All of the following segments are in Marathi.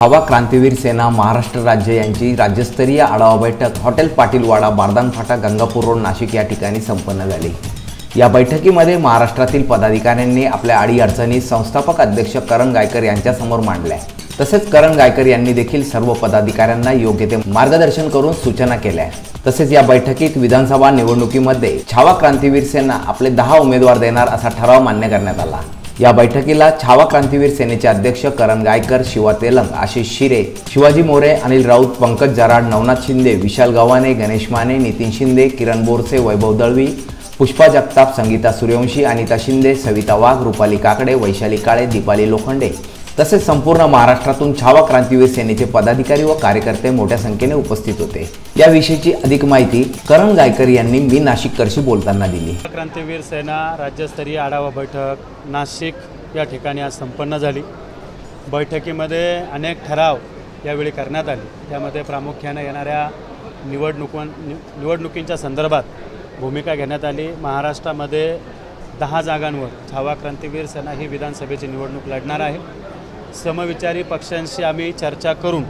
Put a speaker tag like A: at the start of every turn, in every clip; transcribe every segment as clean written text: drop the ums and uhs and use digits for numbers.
A: छावा क्रांतीवीर सेना महाराष्ट्र राज्य यांची राज्यस्तरीय आढावा बैठक हॉटेल पाटीलवाडा बारदान फाटा गंगापूर रोड नाशिक या ठिकाणी संपन्न झाली। या बैठकीमध्ये महाराष्ट्रातील पदाधिकाऱ्यांनी आपल्या अडीअडचणी संस्थापक अध्यक्ष करण गायकर यांच्यासमोर मांडल्या। तसेच करण गायकर यांनी देखील सर्व पदाधिकाऱ्यांना योग्य ते मार्गदर्शन करून सूचना केल्या। तसेच या बैठकीत विधानसभा निवडणुकीमध्ये छावा क्रांतीवीर सेना आपले 10 उमेदवार देणार असा ठराव मान्य करण्यात आला। या बैठकीला छावा क्रांतीवीर सेनेचे अध्यक्ष करण गायकर, शिवा तेलंग, आशिष शिरे, शिवाजी मोरे, अनिल राऊत, पंकज जराड, नवनाथ शिंदे, विशाल गव्हाणे, गणेश माने, नितीन शिंदे, किरण बोरसे, वैभव दळवी, पुष्पा जगताप, संगीता सूर्यवंशी, अनिता शिंदे, सविता वाघ, रुपाली काकडे, वैशाली काळे, दीपाली लोखंडे तसेच संपूर्ण महाराष्ट्रातून छावा क्रांतीवीर सेनेचे पदाधिकारी व कार्यकर्ते मोठ्या संख्येने उपस्थित होते। याविषयीची अधिक माहिती करण गायकर यांनी मी नाशिककरशी बोलताना दिली।
B: क्रांतीवीर सेना राज्यस्तरीय आढावा बैठक नाशिक या ठिकाणी आज संपन्न झाली। बैठकीमध्ये अनेक ठराव यावेळी करण्यात आले। त्यामध्ये प्रामुख्याने येणाऱ्या निवडणुकींच्या संदर्भात भूमिका घेण्यात आली। महाराष्ट्रामध्ये 10 जागांवर छावा क्रांतीवीर सेना ही विधानसभेची निवडणूक लढणार आहे। समविचारी पक्षांशी आम्ही चर्चा करून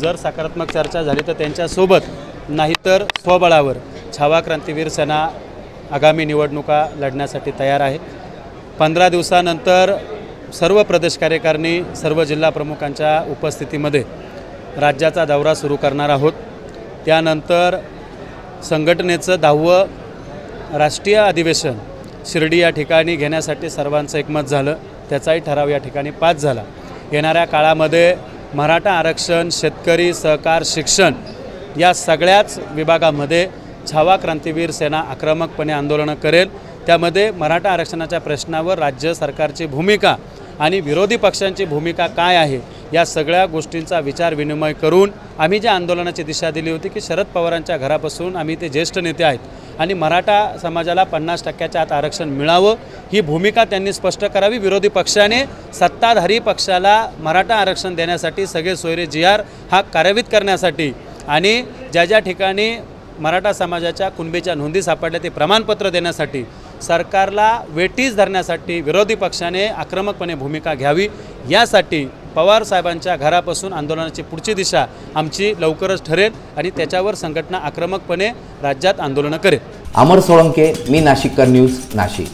B: जर सकारात्मक चर्चा झाली तर त्यांच्यासोबत, नाहीतर स्वबळावर छावा क्रांतीवीर सेना आगामी निवडणुका लढण्यासाठी तयार आहे। 15 दिवसानंतर सर्व प्रदेश कार्यकारिणी, सर्व जिल्हा प्रमुखांच्या उपस्थितीमध्ये राज्याचा दौरा सुरू करणार आहोत। त्यानंतर संघटनेचं 10वं राष्ट्रीय अधिवेशन शिर्डी या ठिकाणी घेण्यासाठी सर्वांचं एकमत झालं। त्याचाही ठराव या ठिकाणी पास झाला। येणाऱ्या काळामध्ये मराठा आरक्षण, शेतकरी, सहकार, शिक्षण या सगळ्याच विभागामध्ये छावा क्रांतीवीर सेना आक्रमकपणे आंदोलनं करेल। त्यामध्ये मराठा आरक्षणाच्या प्रश्नावर राज्य सरकारची भूमिका आणि विरोधी पक्षांची भूमिका काय आहे या सगळ्या गोष्टींचा विचार विनिमय करून आम्ही ज्या आंदोलनाची दिशा दिली होती की शरद पवारांच्या घरापासून आम्ही ते ज्येष्ठ नेते आहेत आणि मराठा समाजाला 50% आत आरक्षण मिळावं ही भूमिका त्यांनी स्पष्ट करावी। विरोधी पक्षाने सत्ताधारी पक्षाला मराठा आरक्षण देण्यासाठी सगळे सोयरे GR हा कार्यान्वित करण्यासाठी आणि ज्या ज्या ठिकाणी मराठा समाजाच्या कुणबीच्या नोंदी सापडल्या ते प्रमाणपत्र देण्यासाठी सरकारला वेटीस धरण्यासाठी विरोधी पक्षाने आक्रमकपणे भूमिका घ्यावी। यासाठी पवार साहेबांच्या घरापासून आंदोलनाची पुढची दिशा आमची लवकरच ठरेल आणि त्याच्यावर संघटना आक्रमकपणे राज्यात आंदोलन करेल।
A: अमर सोळंके, मी नाशिककर न्यूज, नाशिक।